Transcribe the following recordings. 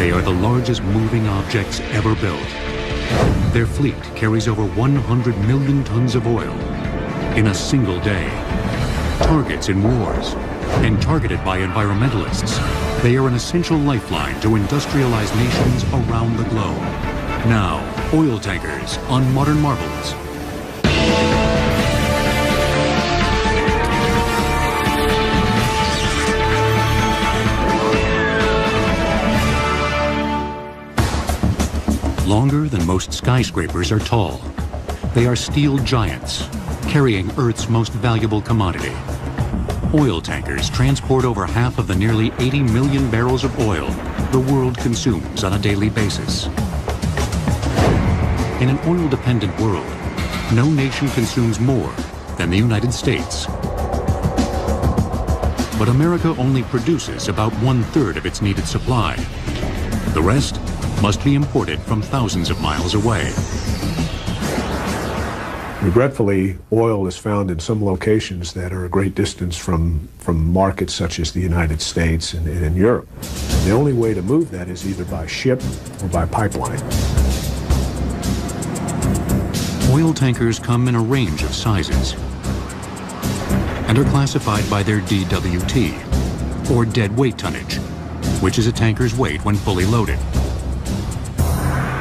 They are the largest moving objects ever built. Their fleet carries over 100 million tons of oil in a single day. Targets in wars and targeted by environmentalists, they are an essential lifeline to industrialized nations around the globe. Now, oil tankers on Modern Marvels. Longer than most skyscrapers are tall. They are steel giants, carrying Earth's most valuable commodity. Oil tankers transport over half of the nearly 80 million barrels of oil the world consumes on a daily basis. In an oil-dependent world, no nation consumes more than the United States. But America only produces about 1/3 of its needed supply. The rest must be imported from thousands of miles away. Regretfully, oil is found in some locations that are a great distance from markets such as the United States and in Europe. The only way to move that is either by ship or by pipeline. Oil tankers come in a range of sizes and are classified by their DWT, or dead weight tonnage, which is a tanker's weight when fully loaded.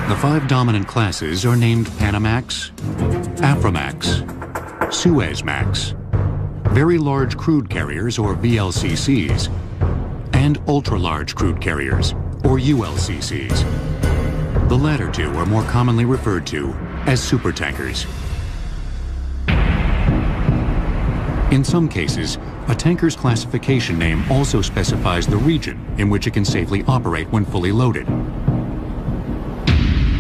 The 5 dominant classes are named Panamax, Aframax, Suezmax, Very Large Crude Carriers, or VLCCs, and Ultra-Large Crude Carriers, or ULCCs. The latter two are more commonly referred to as supertankers. In some cases, a tanker's classification name also specifies the region in which it can safely operate when fully loaded.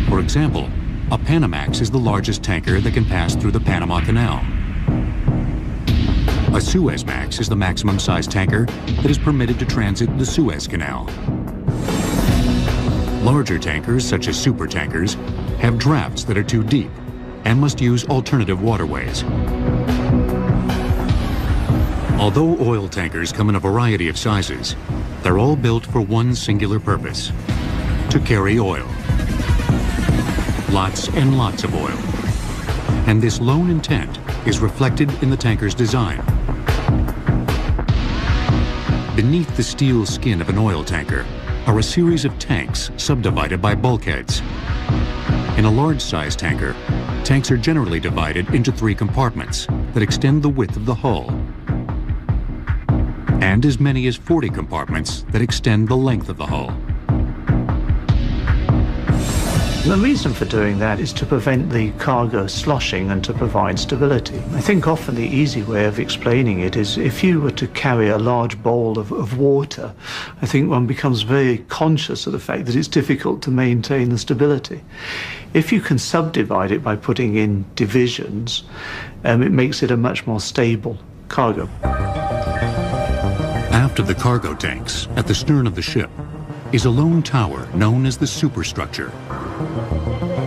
For example, a Panamax is the largest tanker that can pass through the Panama Canal. A Suezmax is the maximum size tanker that is permitted to transit the Suez Canal. Larger tankers, such as supertankers, have drafts that are too deep and must use alternative waterways. Although oil tankers come in a variety of sizes, they're all built for one singular purpose: to carry oil. Lots and lots of oil. And this lone intent is reflected in the tanker's design. Beneath the steel skin of an oil tanker are a series of tanks subdivided by bulkheads. In a large-sized tanker, tanks are generally divided into 3 compartments that extend the width of the hull, and as many as 40 compartments that extend the length of the hull. The reason for doing that is to prevent the cargo sloshing and to provide stability. I think often the easy way of explaining it is if you were to carry a large bowl of water, I think one becomes very conscious of the fact that it's difficult to maintain the stability. If you can subdivide it by putting in divisions, it makes it a much more stable cargo. After the cargo tanks, at the stern of the ship, is a lone tower known as the superstructure,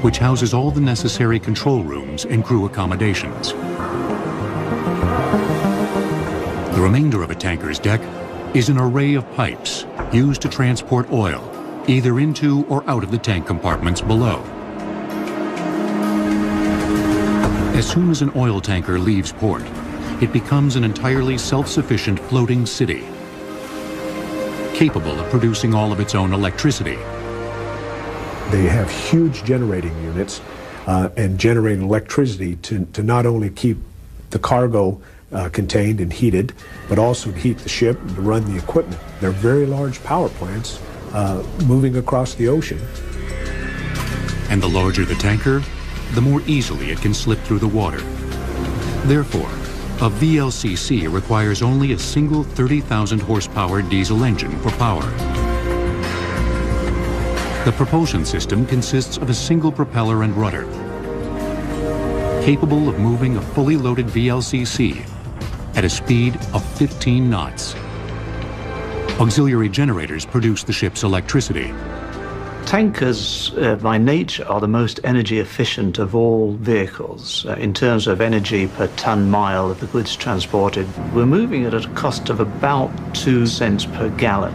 which houses all the necessary control rooms and crew accommodations. The remainder of a tanker's deck is an array of pipes used to transport oil, either into or out of the tank compartments below. As soon as an oil tanker leaves port, it becomes an entirely self-sufficient floating city, capable of producing all of its own electricity. They have huge generating units and generate electricity to not only keep the cargo contained and heated, but also to heat the ship and to run the equipment. They're very large power plants moving across the ocean. And the larger the tanker, the more easily it can slip through the water. Therefore, a VLCC requires only a single 30,000 horsepower diesel engine for power. The propulsion system consists of a single propeller and rudder, capable of moving a fully loaded VLCC at a speed of 15 knots. Auxiliary generators produce the ship's electricity. Tankers, by nature, are the most energy efficient of all vehicles. In terms of energy per ton-mile of the goods transported, we're moving at a cost of about 2 cents per gallon.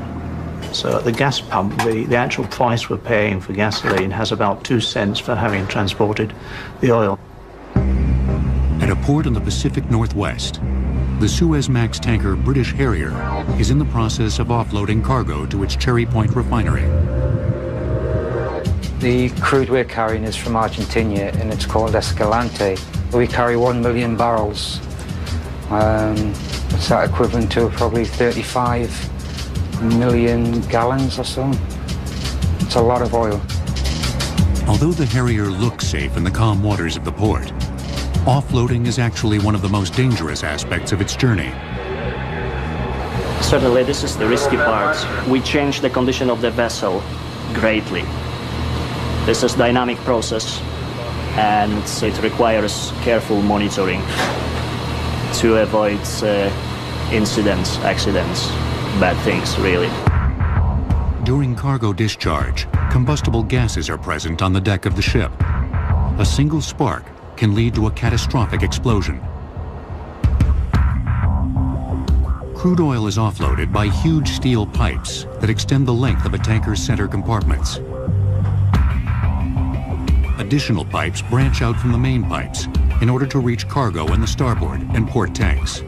So at the gas pump, the actual price we're paying for gasoline has about 2 cents for having transported the oil. At a port in the Pacific Northwest, the Suezmax tanker British Harrier is in the process of offloading cargo to its Cherry Point refinery. The crude we're carrying is from Argentina and it's called Escalante. We carry 1 million barrels. What's that equivalent to? Probably 35 million gallons or so. It's a lot of oil. Although the Harrier looks safe in the calm waters of the port, offloading is actually one of the most dangerous aspects of its journey. Certainly, this is the risky part. We change the condition of the vessel greatly. This is a dynamic process, and it requires careful monitoring to avoid incidents, accidents, bad things, really. During cargo discharge, combustible gases are present on the deck of the ship. A single spark can lead to a catastrophic explosion. Crude oil is offloaded by huge steel pipes that extend the length of a tanker's center compartments. Additional pipes branch out from the main pipes in order to reach cargo in the starboard and port tanks.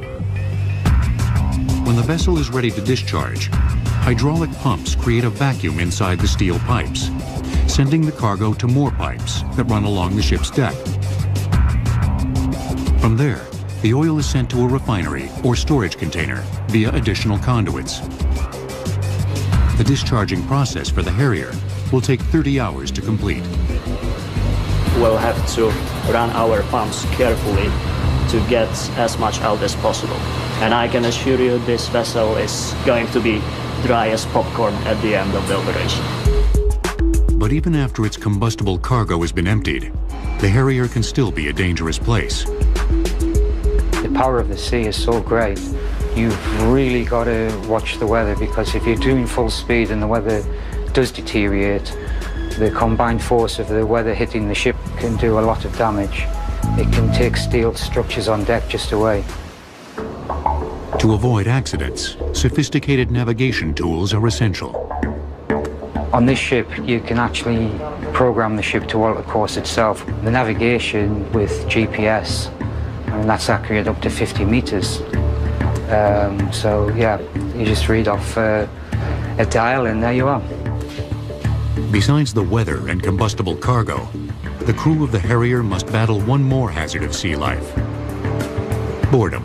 When the vessel is ready to discharge, hydraulic pumps create a vacuum inside the steel pipes, sending the cargo to more pipes that run along the ship's deck. From there, the oil is sent to a refinery or storage container via additional conduits. The discharging process for the Harrier will take 30 hours to complete. We'll have to run our pumps carefully to get as much out as possible. And I can assure you this vessel is going to be dry as popcorn at the end of the operation. But even after its combustible cargo has been emptied, the Harrier can still be a dangerous place. The power of the sea is so great. You've really got to watch the weather, because if you're doing full speed and the weather does deteriorate, the combined force of the weather hitting the ship can do a lot of damage. It can take steel structures on deck just away. To avoid accidents, sophisticated navigation tools are essential. On this ship, you can actually program the ship to alter course itself. The navigation with GPS, and that's accurate up to 50 meters. So yeah, you just read off a dial and there you are. Besides the weather and combustible cargo, the crew of the Harrier must battle one more hazard of sea life: boredom.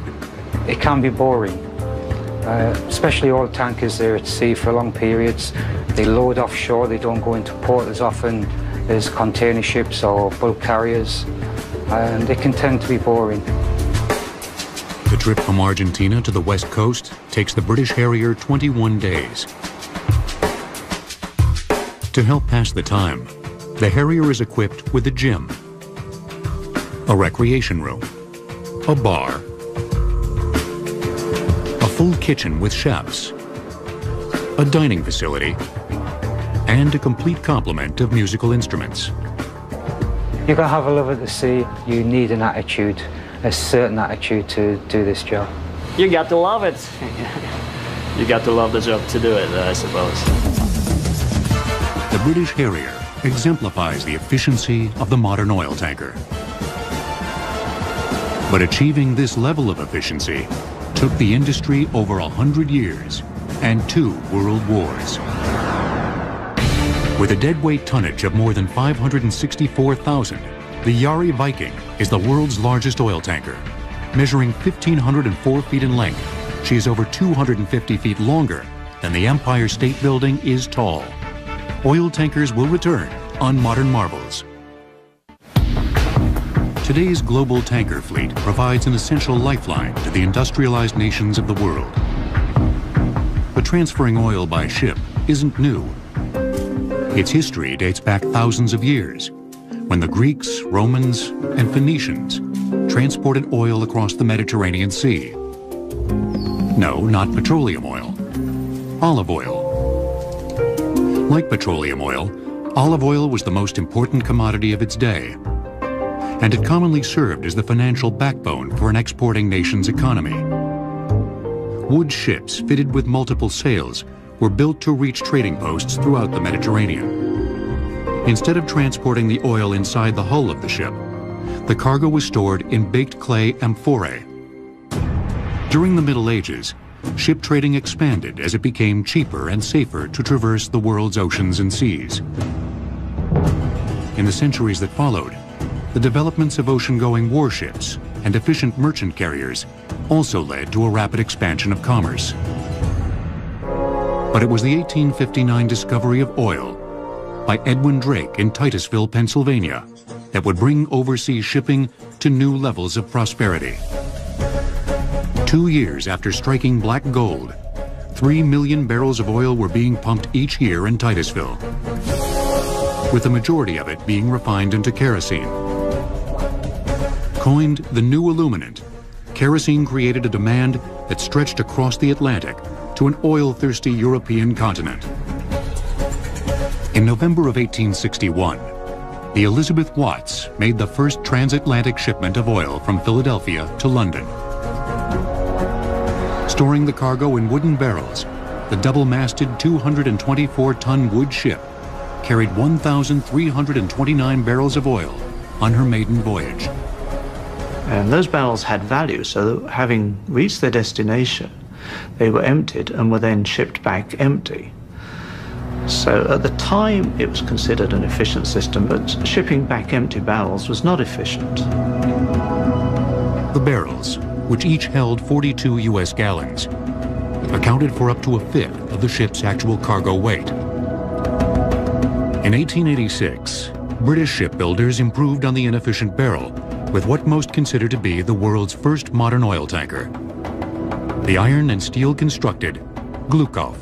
It can be boring, especially oil tankers. They're at sea for long periods. They load offshore, they don't go into port as often as container ships or bulk carriers, and they can tend to be boring. The trip from Argentina to the west coast takes the British Harrier 21 days. To help pass the time, the Harrier is equipped with a gym, a recreation room, a bar, a full kitchen with chefs, a dining facility, and a complete complement of musical instruments. You've got to have a love of the sea. You need an attitude, a certain attitude to do this job. You got to love it. You got to love the job to do it, I suppose. The British Harrier exemplifies the efficiency of the modern oil tanker. But achieving this level of efficiency took the industry over 100 years and 2 world wars. With a deadweight tonnage of more than 564,000, the Yari Viking is the world's largest oil tanker. Measuring 1,504 feet in length, she is over 250 feet longer than the Empire State Building is tall. Oil tankers will return on Modern Marvels. Today's global tanker fleet provides an essential lifeline to the industrialized nations of the world. But transferring oil by ship isn't new. Its history dates back thousands of years, when the Greeks, Romans, and Phoenicians transported oil across the Mediterranean Sea. No, not petroleum oil, olive oil. Like petroleum oil, olive oil was the most important commodity of its day, and it commonly served as the financial backbone for an exporting nation's economy. Wood ships fitted with multiple sails were built to reach trading posts throughout the Mediterranean. Instead of transporting the oil inside the hull of the ship, the cargo was stored in baked clay amphorae. During the Middle Ages, ship trading expanded as it became cheaper and safer to traverse the world's oceans and seas. In the centuries that followed, the developments of ocean-going warships and efficient merchant carriers also led to a rapid expansion of commerce. But it was the 1859 discovery of oil by Edwin Drake in Titusville, Pennsylvania, that would bring overseas shipping to new levels of prosperity. 2 years after striking black gold, 3 million barrels of oil were being pumped each year in Titusville, with the majority of it being refined into kerosene. Coined the new illuminant, kerosene created a demand that stretched across the Atlantic to an oil-thirsty European continent. In November of 1861, the Elizabeth Watts made the first transatlantic shipment of oil from Philadelphia to London. Storing the cargo in wooden barrels, the double-masted 224-ton wood ship carried 1,329 barrels of oil on her maiden voyage. And those barrels had value, so that having reached their destination, they were emptied and were then shipped back empty. So at the time, it was considered an efficient system, but shipping back empty barrels was not efficient. The barrels, which each held 42 U.S. gallons, accounted for up to a fifth of the ship's actual cargo weight. In 1886, British shipbuilders improved on the inefficient barrel with what most consider to be the world's first modern oil tanker, the iron and steel constructed Glukov.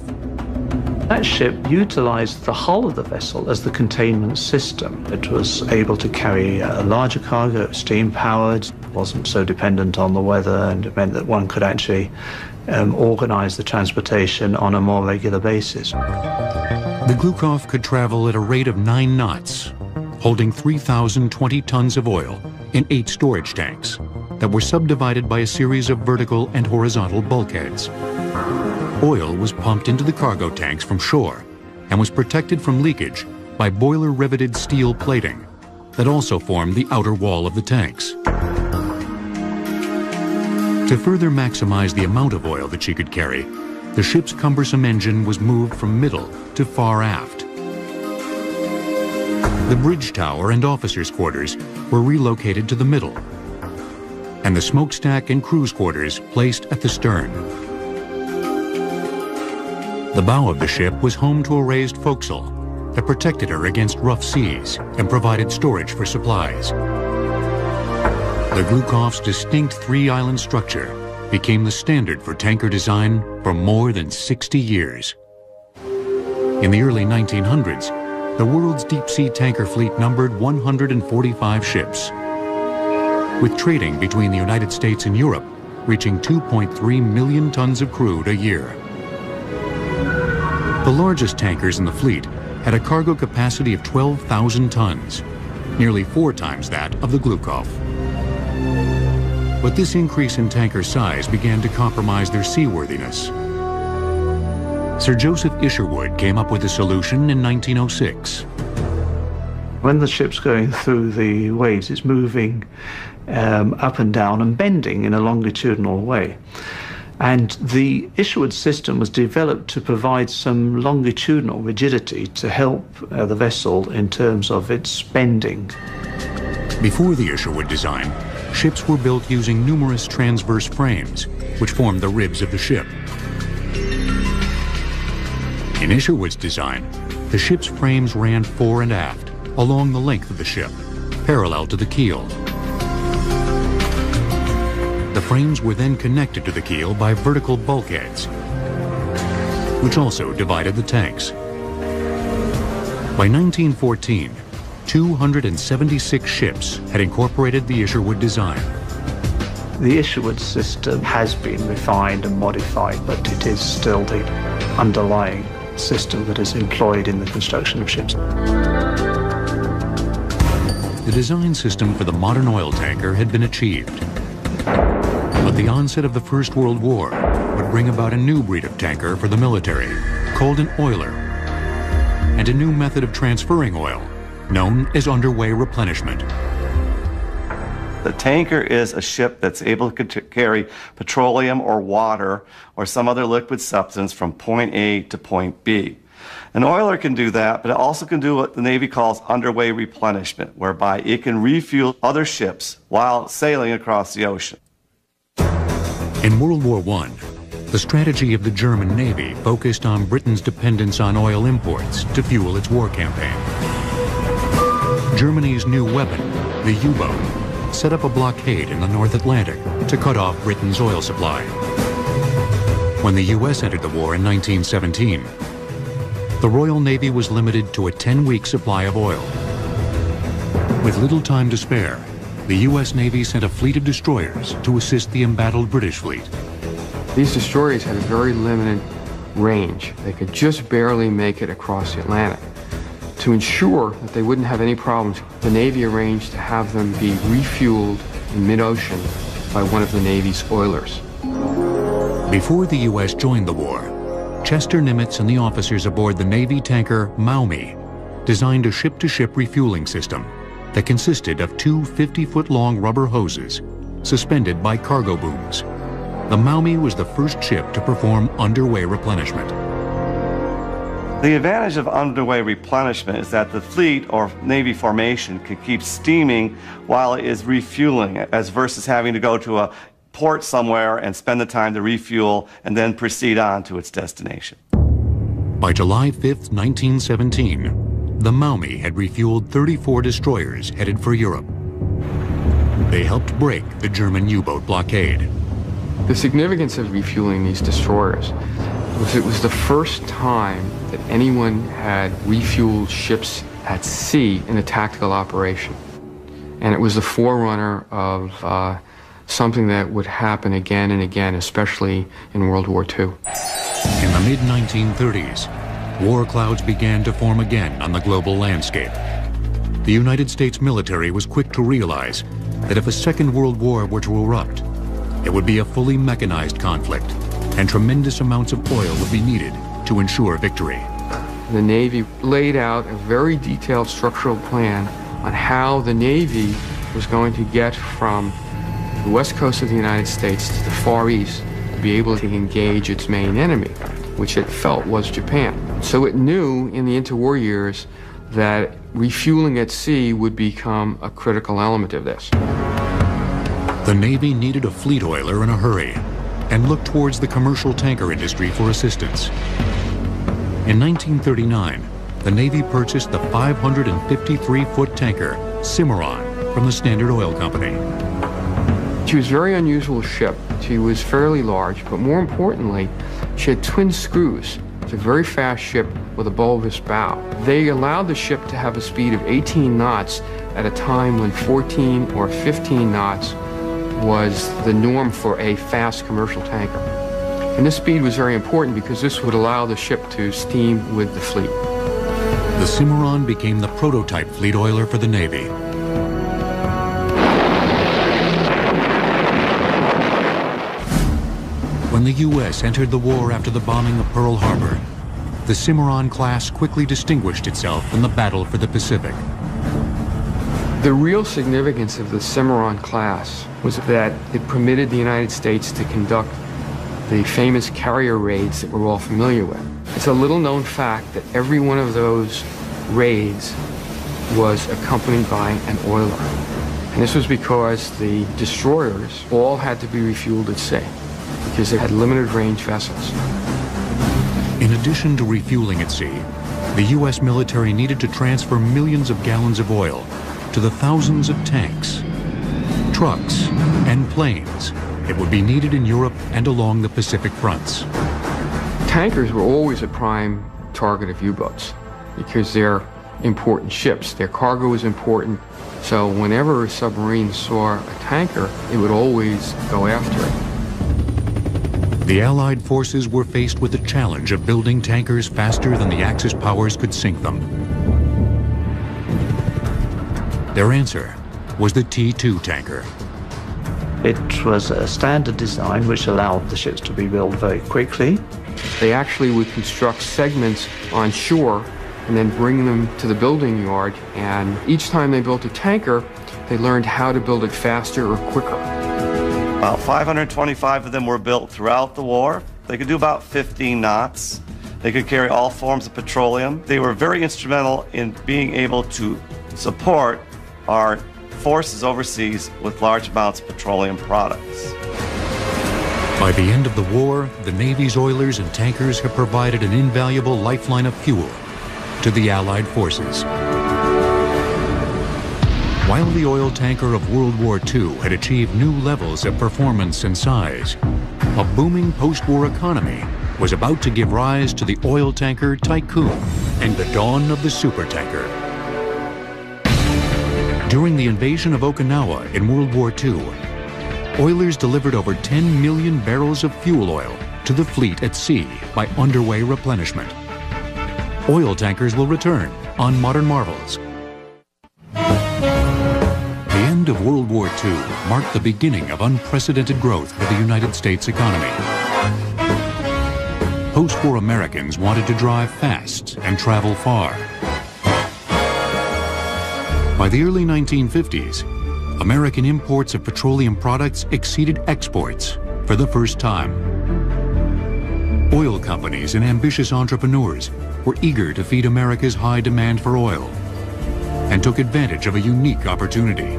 That ship utilized the hull of the vessel as the containment system. It was able to carry a larger cargo, steam-powered, wasn't so dependent on the weather, and it meant that one could actually organize the transportation on a more regular basis. The Glukov could travel at a rate of 9 knots, holding 3,020 tons of oil in 8 storage tanks that were subdivided by a series of vertical and horizontal bulkheads. Oil was pumped into the cargo tanks from shore and was protected from leakage by boiler-riveted steel plating that also formed the outer wall of the tanks. To further maximize the amount of oil that she could carry, the ship's cumbersome engine was moved from middle to far aft. The bridge tower and officers' quarters were relocated to the middle, and the smokestack and crew's quarters placed at the stern. The bow of the ship was home to a raised forecastle that protected her against rough seas and provided storage for supplies. The Glukov's distinct 3-island structure became the standard for tanker design for more than 60 years. In the early 1900s, the world's deep-sea tanker fleet numbered 145 ships, with trading between the United States and Europe reaching 2.3 million tons of crude a year. The largest tankers in the fleet had a cargo capacity of 12,000 tons, nearly 4 times that of the Glukov. But this increase in tanker size began to compromise their seaworthiness. Sir Joseph Isherwood came up with a solution in 1906. When the ship's going through the waves, it's moving up and down and bending in a longitudinal way. And the Isherwood system was developed to provide some longitudinal rigidity to help the vessel in terms of its bending. Before the Isherwood design, ships were built using numerous transverse frames, which formed the ribs of the ship. In Isherwood's design, the ship's frames ran fore and aft, along the length of the ship, parallel to the keel. The frames were then connected to the keel by vertical bulkheads, which also divided the tanks. By 1914, 276 ships had incorporated the Isherwood design. The Isherwood system has been refined and modified, but it is still the underlying system that is employed in the construction of ships. The design system for the modern oil tanker had been achieved. But the onset of the First World War would bring about a new breed of tanker for the military. called an oiler, and a new method of transferring oil, known as underway replenishment. The tanker is a ship that's able to carry petroleum or water or some other liquid substance from point A to point B. An oiler can do that, but it also can do what the Navy calls underway replenishment, whereby it can refuel other ships while sailing across the ocean. In World War I, the strategy of the German Navy focused on Britain's dependence on oil imports to fuel its war campaign. Germany's new weapon, the U-boat, set up a blockade in the North Atlantic to cut off Britain's oil supply. When the U.S. entered the war in 1917, the Royal Navy was limited to a 10-week supply of oil. With little time to spare, the U.S. Navy sent a fleet of destroyers to assist the embattled British fleet. These destroyers had a very limited range. They could just barely make it across the Atlantic. To ensure that they wouldn't have any problems, the Navy arranged to have them be refueled in mid-ocean by one of the Navy's oilers. Before the U.S. joined the war, Chester Nimitz and the officers aboard the Navy tanker Maumee designed a ship-to-ship refueling system that consisted of two 50-foot-long rubber hoses suspended by cargo booms. The Maumee was the first ship to perform underway replenishment. The advantage of underway replenishment is that the fleet or Navy formation can keep steaming while it is refueling, as versus having to go to a port somewhere and spend the time to refuel and then proceed on to its destination. By July 5th, 1917, the Maumee had refueled 34 destroyers headed for Europe. They helped break the German U-boat blockade. The significance of refueling these destroyers was it was the first time that anyone had refueled ships at sea in a tactical operation. And it was the forerunner of something that would happen again and again, especially in World War II. In the mid-1930s, war clouds began to form again on the global landscape. The United States military was quick to realize that if a Second World War were to erupt, it would be a fully mechanized conflict, and tremendous amounts of oil would be needed to ensure victory. The Navy laid out a very detailed structural plan on how the Navy was going to get from the west coast of the United States to the Far East to be able to engage its main enemy, which it felt was Japan. So it knew in the interwar years that refueling at sea would become a critical element of this. The Navy needed a fleet oiler in a hurry and looked towards the commercial tanker industry for assistance. In 1939, the Navy purchased the 553-foot tanker Cimarron from the Standard Oil Company. She was a very unusual ship. She was fairly large, but more importantly, she had twin screws. It's a very fast ship with a bulbous bow. They allowed the ship to have a speed of 18 knots at a time when 14 or 15 knots was the norm for a fast commercial tanker. And this speed was very important because this would allow the ship to steam with the fleet. The Cimarron became the prototype fleet oiler for the Navy. When the U.S. entered the war after the bombing of Pearl Harbor, the Cimarron class quickly distinguished itself in the battle for the Pacific. The real significance of the Cimarron class was that it permitted the United States to conduct the famous carrier raids that we're all familiar with. It's a little-known fact that every one of those raids was accompanied by an oiler. And this was because the destroyers all had to be refueled at sea, because they had limited range vessels. In addition to refueling at sea, the U.S. military needed to transfer millions of gallons of oil to the thousands of tanks, trucks, and planes it would be needed in Europe and along the Pacific fronts. Tankers were always a prime target of U-boats because they're important ships. Their cargo is important, so whenever a submarine saw a tanker, it would always go after it. The Allied forces were faced with the challenge of building tankers faster than the Axis powers could sink them. Their answer was the T-2 tanker. It was a standard design which allowed the ships to be built very quickly. They actually would construct segments on shore and then bring them to the building yard. And each time they built a tanker, they learned how to build it faster or quicker. About 525 of them were built throughout the war. They could do about 15 knots. They could carry all forms of petroleum. They were very instrumental in being able to support our forces overseas with large amounts of petroleum products. By the end of the war, the Navy's oilers and tankers have provided an invaluable lifeline of fuel to the Allied forces. While the oil tanker of World War II had achieved new levels of performance and size, a booming post-war economy was about to give rise to the oil tanker tycoon and the dawn of the supertanker. During the invasion of Okinawa in World War II, oilers delivered over 10 million barrels of fuel oil to the fleet at sea by underway replenishment. Oil tankers will return on Modern Marvels. The end of World War II marked the beginning of unprecedented growth for the United States economy. Post-war Americans wanted to drive fast and travel far. By the early 1950s, American imports of petroleum products exceeded exports for the first time. Oil companies and ambitious entrepreneurs were eager to feed America's high demand for oil and took advantage of a unique opportunity.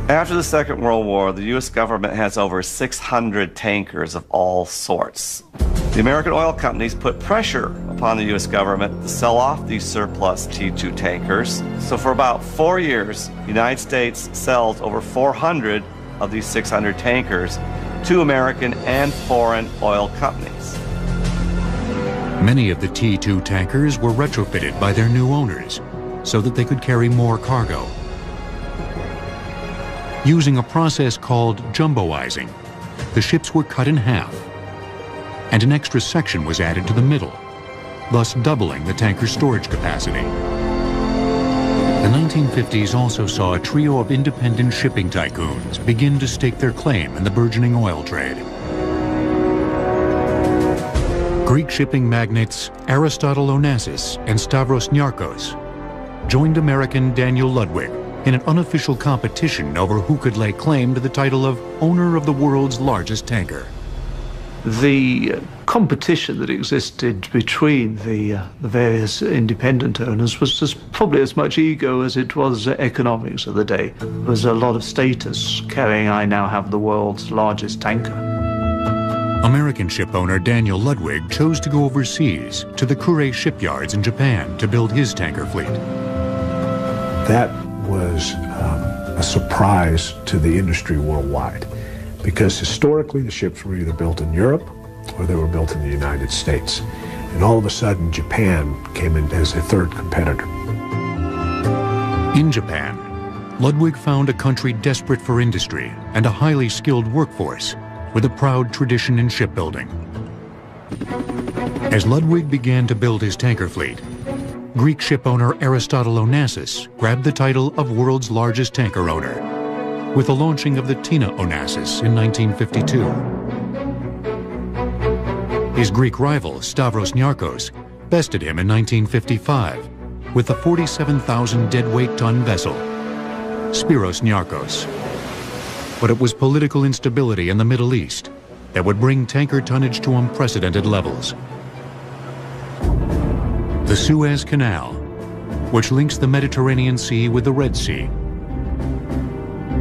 After the Second World War, the U.S. government has over 600 tankers of all sorts. The American oil companies put pressure upon the U.S. government to sell off these surplus T2 tankers. So for about 4 years, the United States sells over 400 of these 600 tankers to American and foreign oil companies. Many of the T2 tankers were retrofitted by their new owners so that they could carry more cargo. Using a process called jumboizing, the ships were cut in half, and an extra section was added to the middle, thus doubling the tanker's storage capacity. The 1950s also saw a trio of independent shipping tycoons begin to stake their claim in the burgeoning oil trade. Greek shipping magnates Aristotle Onassis and Stavros Niarchos joined American Daniel Ludwig in an unofficial competition over who could lay claim to the title of owner of the world's largest tanker. The competition that existed between the various independent owners was just probably as much ego as it was economics of the day. There was a lot of status carrying I now have the world's largest tanker. American ship owner Daniel Ludwig chose to go overseas to the Kure shipyards in Japan to build his tanker fleet. That was a surprise to the industry worldwide, because historically the ships were either built in Europe or they were built in the United States. And all of a sudden Japan came in as a third competitor. In Japan, Ludwig found a country desperate for industry and a highly skilled workforce with a proud tradition in shipbuilding. As Ludwig began to build his tanker fleet, Greek shipowner Aristotle Onassis grabbed the title of world's largest tanker owner with the launching of the Tina Onassis in 1952. His Greek rival, Stavros Niarchos, bested him in 1955 with the 47,000 deadweight ton vessel, Spiros Niarchos. But it was political instability in the Middle East that would bring tanker tonnage to unprecedented levels. The Suez Canal, which links the Mediterranean Sea with the Red Sea,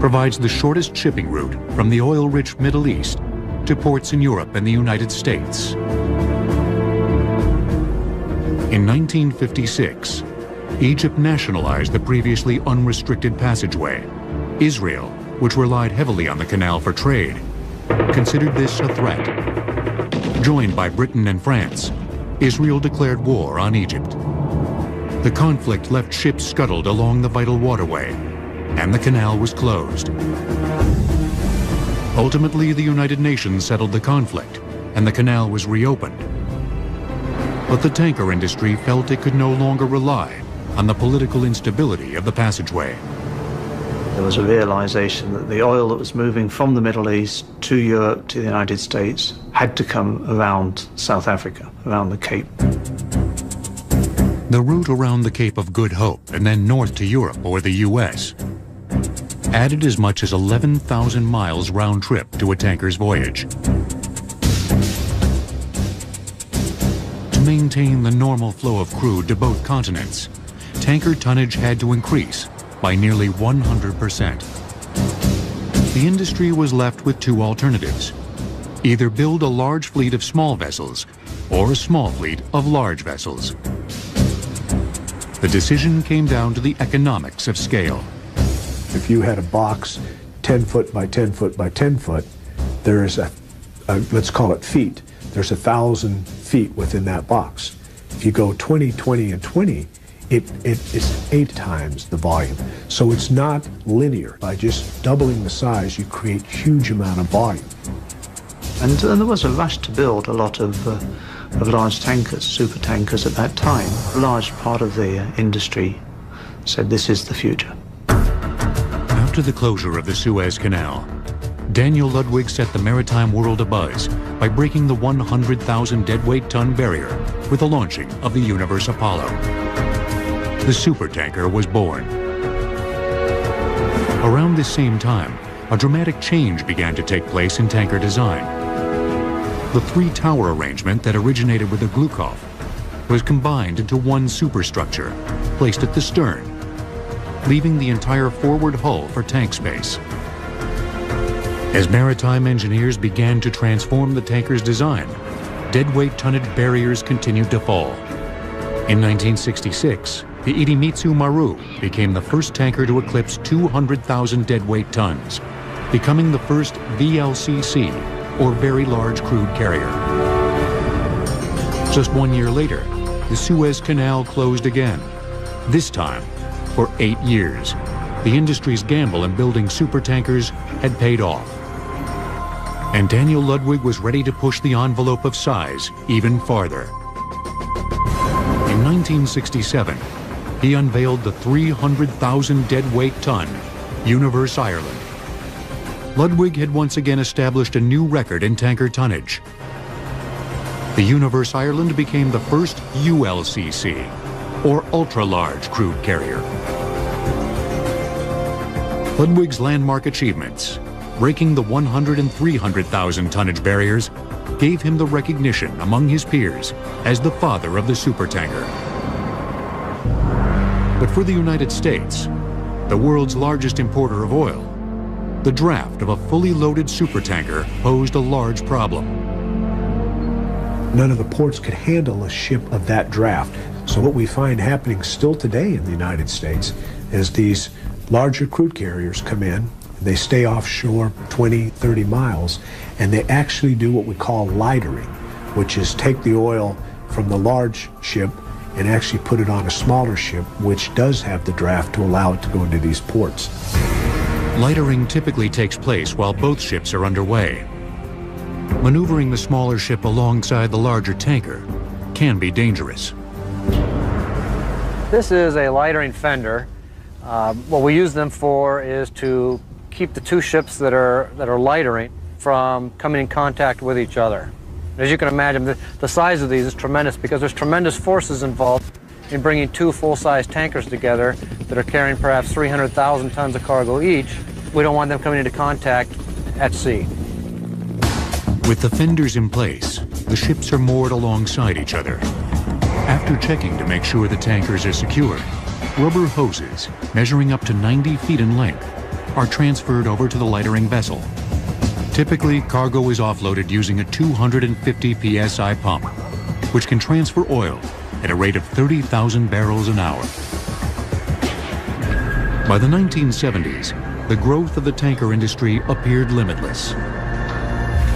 provides the shortest shipping route from the oil-rich Middle East to ports in Europe and the United States. In 1956, Egypt nationalized the previously unrestricted passageway. Israel, which relied heavily on the canal for trade, considered this a threat. Joined by Britain and France, Israel declared war on Egypt. The conflict left ships scuttled along the vital waterway, and the canal was closed. Ultimately, the United Nations settled the conflict, and the canal was reopened. But the tanker industry felt it could no longer rely on the political instability of the passageway. There was a realization that the oil that was moving from the Middle East to Europe, to the United States, had to come around South Africa, around the Cape. The route around the Cape of Good Hope and then north to Europe or the U.S. added as much as 11,000 miles round trip to a tanker's voyage. To maintain the normal flow of crude to both continents, tanker tonnage had to increase by nearly 100%. The industry was left with two alternatives: either build a large fleet of small vessels or a small fleet of large vessels. The decision came down to the economics of scale. If you had a box 10 foot by 10 foot by 10 foot, there's let's call it feet, there's 1,000 feet within that box. If you go 20, 20, and 20, it is 8 times the volume. So it's not linear. By just doubling the size, you create huge amount of volume. And there was a rush to build a lot of large tankers, super tankers at that time. A large part of the industry said this is the future. After the closure of the Suez Canal, Daniel Ludwig set the maritime world abuzz by breaking the 100,000 deadweight ton barrier with the launching of the Universe Apollo. The supertanker was born. Around this same time, a dramatic change began to take place in tanker design. The three-tower arrangement that originated with the Glukov was combined into one superstructure, placed at the stern, leaving the entire forward hull for tank space. As maritime engineers began to transform the tanker's design, deadweight tonnage barriers continued to fall. In 1966, the Idemitsu Maru became the first tanker to eclipse 200,000 deadweight tons, becoming the first VLCC, or Very Large Crude Carrier. Just 1 year later, the Suez Canal closed again, this time for 8 years. The industry's gamble in building supertankers had paid off. And Daniel Ludwig was ready to push the envelope of size even farther. In 1967, he unveiled the 300,000 deadweight ton Universe Ireland. Ludwig had once again established a new record in tanker tonnage. The Universe Ireland became the first ULCC, or ultra-large crude carrier. Ludwig's landmark achievements, breaking the 100,000 and 300,000 tonnage barriers, gave him the recognition among his peers as the father of the supertanker. But for the United States, the world's largest importer of oil, the draft of a fully loaded supertanker posed a large problem. None of the ports could handle a ship of that draft. So what we find happening still today in the United States is these larger crude carriers come in, they stay offshore 20, 30 miles, and they actually do what we call lightering, which is take the oil from the large ship and actually put it on a smaller ship, which does have the draft to allow it to go into these ports. Lightering typically takes place while both ships are underway. Maneuvering the smaller ship alongside the larger tanker can be dangerous. This is a lightering fender. What we use them for is to keep the two ships that are lightering from coming in contact with each other. As you can imagine, the size of these is tremendous because there's tremendous forces involved in bringing two full-size tankers together that are carrying perhaps 300,000 tons of cargo each. We don't want them coming into contact at sea. With the fenders in place, the ships are moored alongside each other. After checking to make sure the tankers are secure, rubber hoses measuring up to 90 feet in length are transferred over to the lightering vessel. Typically, cargo is offloaded using a 250 psi pump, which can transfer oil at a rate of 30,000 barrels an hour. By the 1970s, the growth of the tanker industry appeared limitless.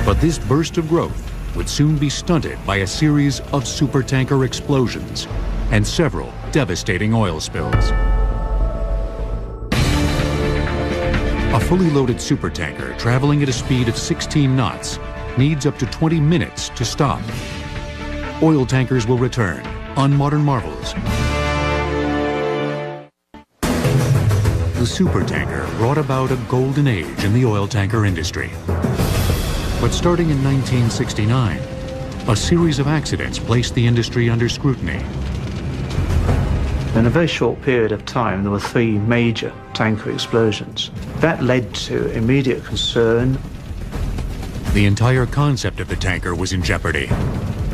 But this burst of growth would soon be stunted by a series of supertanker explosions and several devastating oil spills. A fully loaded supertanker traveling at a speed of 16 knots needs up to 20 minutes to stop. Oil tankers will return on Modern Marvels. the supertanker brought about a golden age in the oil tanker industry. But starting in 1969, a series of accidents placed the industry under scrutiny. In a very short period of time, there were 3 major tanker explosions. That led to immediate concern. The entire concept of the tanker was in jeopardy,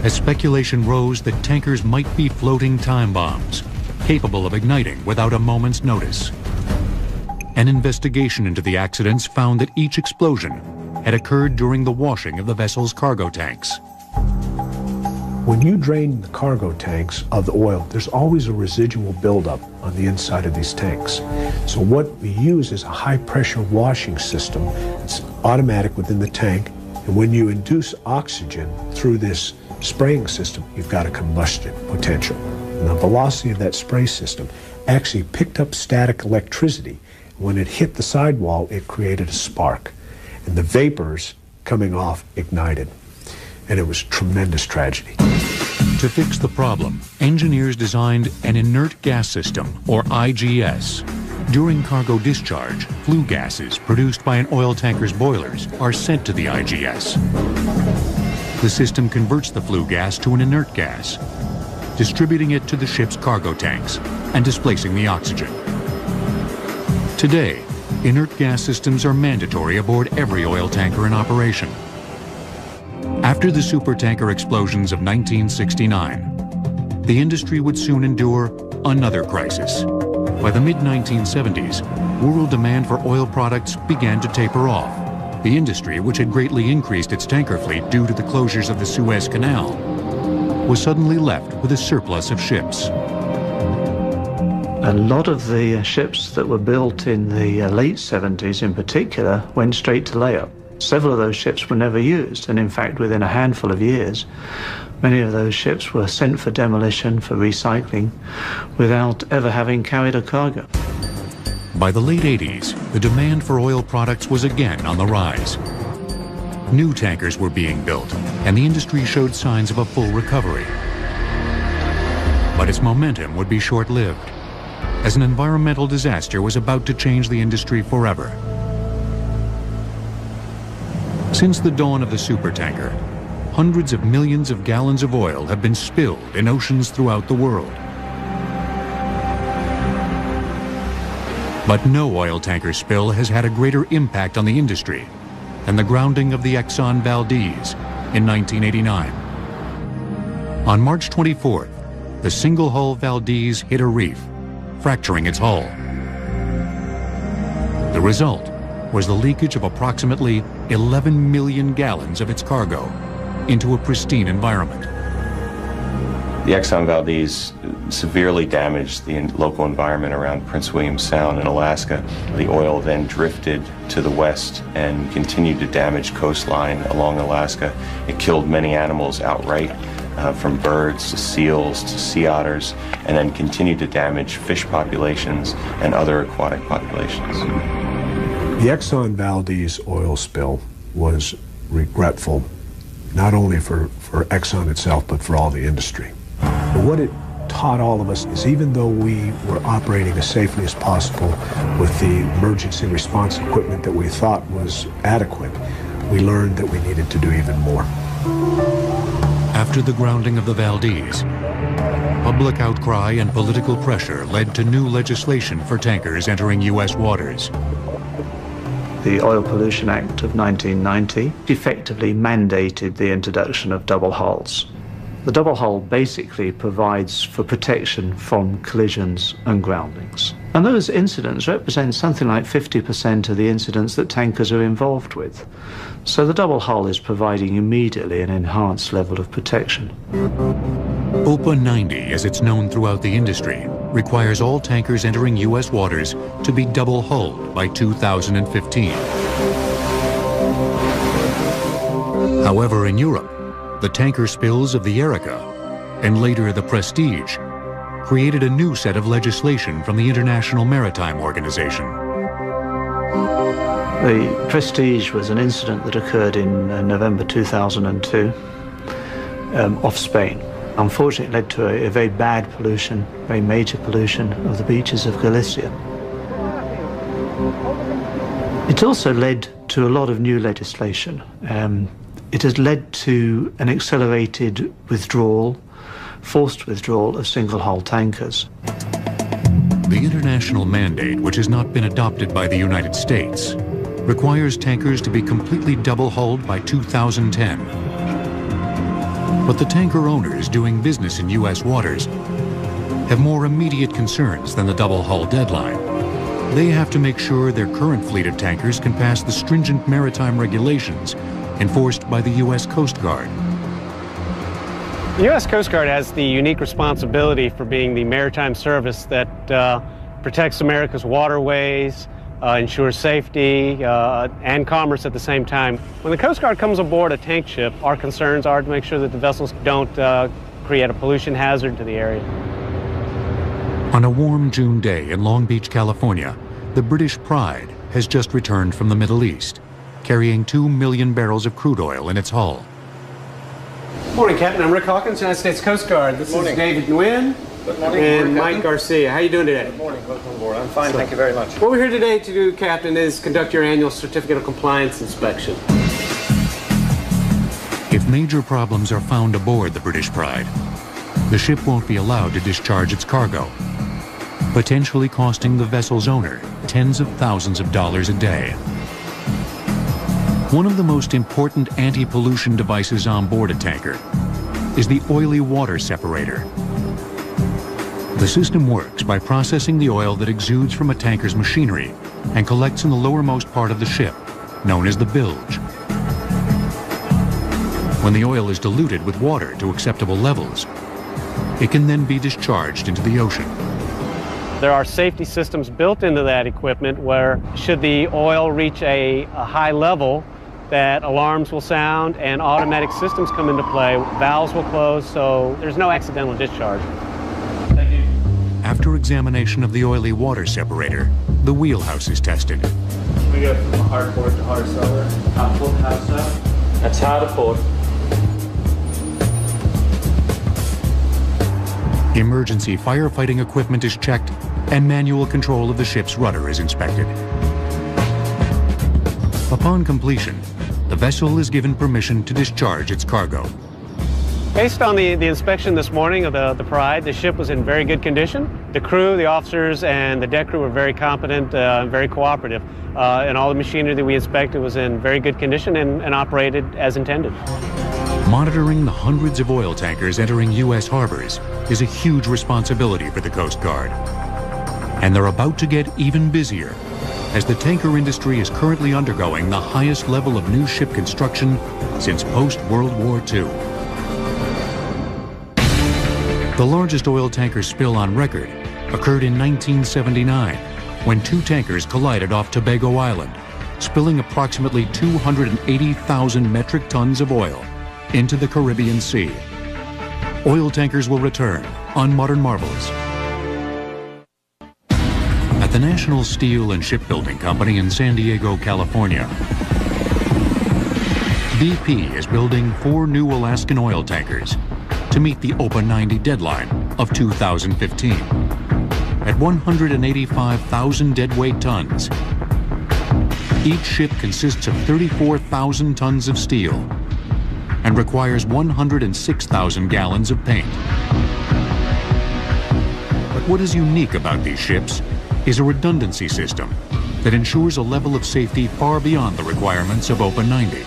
as speculation rose that tankers might be floating time bombs, capable of igniting without a moment's notice. An investigation into the accidents found that each explosion had occurred during the washing of the vessel's cargo tanks. When you drain the cargo tanks of the oil, there's always a residual buildup on the inside of these tanks. So what we use is a high-pressure washing system. It's automatic within the tank, and when you induce oxygen through this spraying system, you've got a combustion potential. And the velocity of that spray system actually picked up static electricity. When it hit the sidewall, it created a spark, and the vapors coming off ignited. And it was tremendous tragedy. To fix the problem, engineers designed an inert gas system, or IGS. During cargo discharge, flue gases produced by an oil tanker's boilers are sent to the IGS. The system converts the flue gas to an inert gas, distributing it to the ship's cargo tanks and displacing the oxygen. Today, inert gas systems are mandatory aboard every oil tanker in operation. After the supertanker explosions of 1969, the industry would soon endure another crisis. By the mid-1970s, world demand for oil products began to taper off. The industry, which had greatly increased its tanker fleet due to the closures of the Suez Canal, was suddenly left with a surplus of ships. A lot of the ships that were built in the late 70s in particular went straight to layup. Several of those ships were never used, and in fact within a handful of years many of those ships were sent for demolition, for recycling, without ever having carried a cargo. By the late 80s, the demand for oil products was again on the rise. New tankers were being built, and the industry showed signs of a full recovery. But its momentum would be short-lived, as an environmental disaster was about to change the industry forever. Since the dawn of the supertanker, hundreds of millions of gallons of oil have been spilled in oceans throughout the world. But no oil tanker spill has had a greater impact on the industry than the grounding of the Exxon Valdez in 1989. On March 24th, the single-hull Valdez hit a reef, fracturing its hull. The result was the leakage of approximately 11 million gallons of its cargo into a pristine environment. The Exxon Valdez severely damaged the local environment around Prince William Sound in Alaska. The oil then drifted to the west and continued to damage coastline along Alaska. It killed many animals outright, from birds to seals to sea otters, and then continued to damage fish populations and other aquatic populations. The Exxon Valdez oil spill was regretful, not only for Exxon itself, but for all the industry. But what it taught all of us is even though we were operating as safely as possible with the emergency response equipment that we thought was adequate, we learned that we needed to do even more. After the grounding of the Valdez, public outcry and political pressure led to new legislation for tankers entering U.S. waters. The Oil Pollution Act of 1990 effectively mandated the introduction of double hulls. The double hull basically provides for protection from collisions and groundings. And those incidents represent something like 50% of the incidents that tankers are involved with. So the double hull is providing immediately an enhanced level of protection. OPA 90, as it's known throughout the industry, requires all tankers entering U.S. waters to be double-hulled by 2015. However, in Europe, the tanker spills of the Erika, and later the Prestige, created a new set of legislation from the International Maritime Organization. The Prestige was an incident that occurred in November 2002 off Spain. Unfortunately, it led to a very bad pollution, very major pollution of the beaches of Galicia. It also led to a lot of new legislation. It has led to an accelerated withdrawal, forced withdrawal of single-hull tankers. The international mandate, which has not been adopted by the United States, requires tankers to be completely double-hulled by 2010. But the tanker owners doing business in U.S. waters have more immediate concerns than the double-hull deadline. They have to make sure their current fleet of tankers can pass the stringent maritime regulations enforced by the U.S. Coast Guard. The U.S. Coast Guard has the unique responsibility for being the maritime service that protects America's waterways, ensures safety and commerce at the same time. When the Coast Guard comes aboard a tank ship, our concerns are to make sure that the vessels don't create a pollution hazard to the area. On a warm June day in Long Beach, California, the British Pride has just returned from the Middle East, carrying 2 million barrels of crude oil in its hull. Morning, Captain. I'm Rick Hawkins, United States Coast Guard. This is David Nguyen and Mike Garcia. How are you doing today? Good morning. Welcome aboard. I'm fine, thank you very much. What we're here today to do, Captain, is conduct your annual Certificate of Compliance inspection. If major problems are found aboard the British Pride, the ship won't be allowed to discharge its cargo, potentially costing the vessel's owner tens of thousands of dollars a day. One of the most important anti-pollution devices on board a tanker is the oily water separator. The system works by processing the oil that exudes from a tanker's machinery and collects in the lowermost part of the ship, known as the bilge. When the oil is diluted with water to acceptable levels, it can then be discharged into the ocean. There are safety systems built into that equipment where, should the oil reach a high level, that alarms will sound and automatic systems come into play. Valves will close, so there's no accidental discharge. Thank you. After examination of the oily water separator, the wheelhouse is tested. We go from hard port to hard cellar. Hard port, hard cellar. That's hard port. Emergency firefighting equipment is checked, and manual control of the ship's rudder is inspected. Upon completion, the vessel is given permission to discharge its cargo. Based on the inspection this morning of the Pride, the ship was in very good condition. The crew, the officers, and the deck crew were very competent and very cooperative. And all the machinery that we inspected was in very good condition and operated as intended. Monitoring the hundreds of oil tankers entering U.S. harbors is a huge responsibility for the Coast Guard. And they're about to get even busier, as the tanker industry is currently undergoing the highest level of new ship construction since post-World War II. The largest oil tanker spill on record occurred in 1979, when 2 tankers collided off Tobago Island, spilling approximately 280,000 metric tons of oil into the Caribbean Sea. Oil tankers will return on Modern Marvels. At the National Steel and Shipbuilding Company in San Diego, California, BP is building 4 new Alaskan oil tankers to meet the OPA 90 deadline of 2015. At 185,000 deadweight tons, each ship consists of 34,000 tons of steel and requires 106,000 gallons of paint. But what is unique about these ships is a redundancy system that ensures a level of safety far beyond the requirements of OPA 90.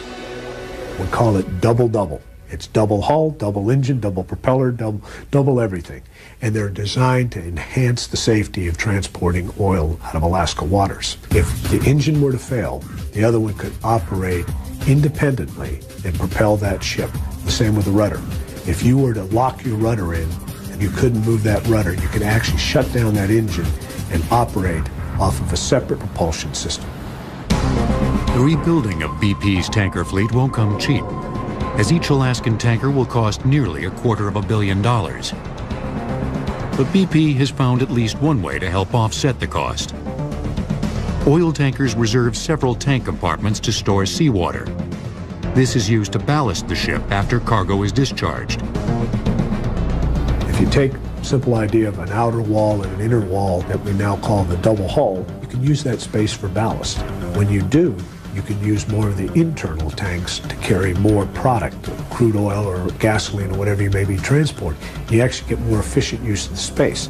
We call it double-double. It's double hull, double engine, double propeller, double everything. And they're designed to enhance the safety of transporting oil out of Alaska waters. If the engine were to fail, the other one could operate independently and propel that ship. The same with the rudder. If you were to lock your rudder in and you couldn't move that rudder, you could actually shut down that engine and operate off of a separate propulsion system. The rebuilding of BP's tanker fleet won't come cheap, as each Alaskan tanker will cost nearly $250 million. But BP has found at least one way to help offset the cost. Oil tankers reserve several tank compartments to store seawater. This is used to ballast the ship after cargo is discharged. If you take simple idea of an outer wall and an inner wall that we now call the double hull, you can use that space for ballast. When you do, you can use more of the internal tanks to carry more product, crude oil or gasoline or whatever you may be transporting. You actually get more efficient use of the space.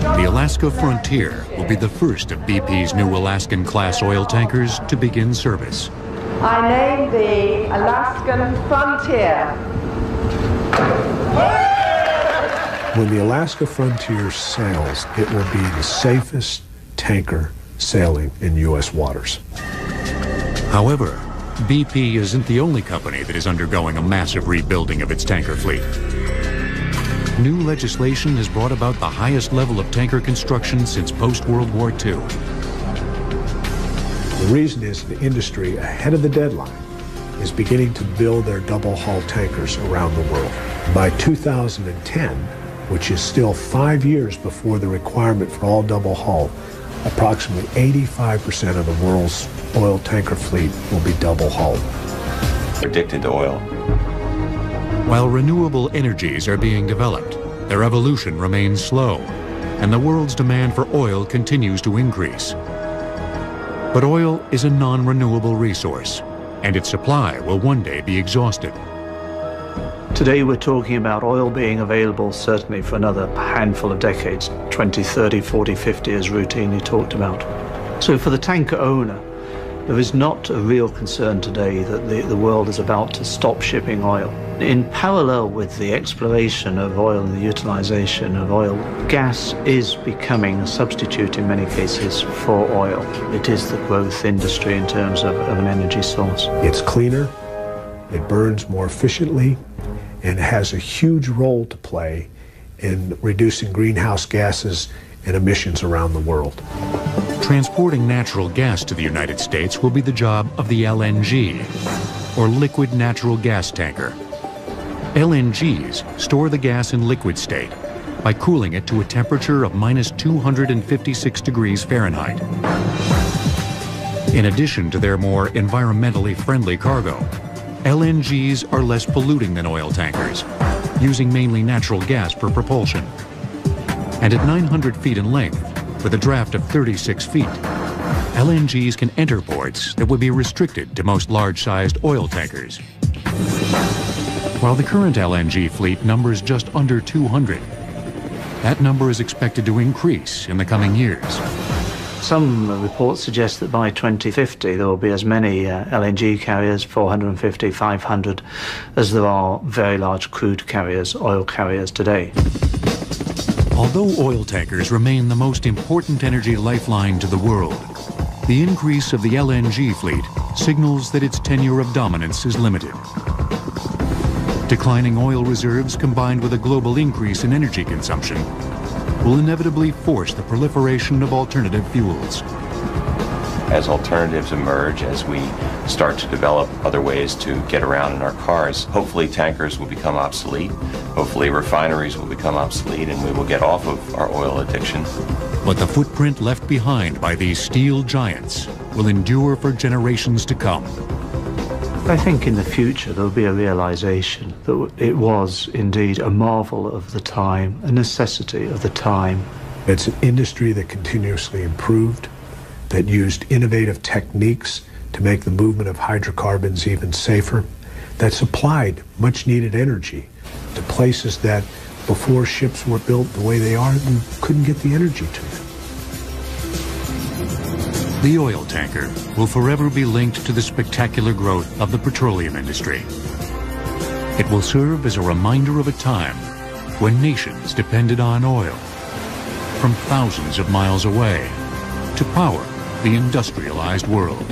The Alaska Frontier will be the first of BP's new Alaskan-class oil tankers to begin service. I name the Alaskan Frontier. When the Alaska Frontier sails, it will be the safest tanker sailing in U.S. waters. However, BP isn't the only company that is undergoing a massive rebuilding of its tanker fleet. New legislation has brought about the highest level of tanker construction since post-World War II. The reason is the industry, ahead of the deadline, is beginning to build their double-hull tankers around the world. By 2010, which is still 5 years before the requirement for all double-hull, approximately 85% of the world's oil tanker fleet will be double-hulled. Addicted to oil. While renewable energies are being developed, their evolution remains slow, and the world's demand for oil continues to increase. But oil is a non-renewable resource, and its supply will one day be exhausted. Today we're talking about oil being available certainly for another handful of decades, 20, 30, 40, 50 as routinely talked about. So for the tanker owner, there is not a real concern today that the world is about to stop shipping oil. In parallel with the exploration of oil and the utilization of oil, gas is becoming a substitute in many cases for oil. It is the growth industry in terms of an energy source. It's cleaner, it burns more efficiently, and has a huge role to play in reducing greenhouse gases and emissions around the world. Transporting natural gas to the United States will be the job of the LNG, or liquid natural gas tanker. LNGs store the gas in liquid state by cooling it to a temperature of -256 degrees Fahrenheit. In addition to their more environmentally friendly cargo, LNGs are less polluting than oil tankers, using mainly natural gas for propulsion. And at 900 feet in length, with a draft of 36 feet, LNGs can enter ports that would be restricted to most large-sized oil tankers. While the current LNG fleet numbers just under 200, that number is expected to increase in the coming years. Some reports suggest that by 2050 there will be as many LNG carriers, 450, 500, as there are very large crude carriers, oil carriers today. Although oil tankers remain the most important energy lifeline to the world, the increase of the LNG fleet signals that its tenure of dominance is limited. Declining oil reserves combined with a global increase in energy consumption will inevitably force the proliferation of alternative fuels. As alternatives emerge, as we start to develop other ways to get around in our cars, hopefully tankers will become obsolete. Hopefully refineries will become obsolete and we will get off of our oil addiction. But the footprint left behind by these steel giants will endure for generations to come. I think in the future there'll be a realization that it was indeed a marvel of the time, a necessity of the time. It's an industry that continuously improved, that used innovative techniques to make the movement of hydrocarbons even safer, that supplied much needed energy to places that before ships were built the way they are, we couldn't get the energy to them. The oil tanker will forever be linked to the spectacular growth of the petroleum industry. It will serve as a reminder of a time when nations depended on oil from thousands of miles away to power the industrialized world.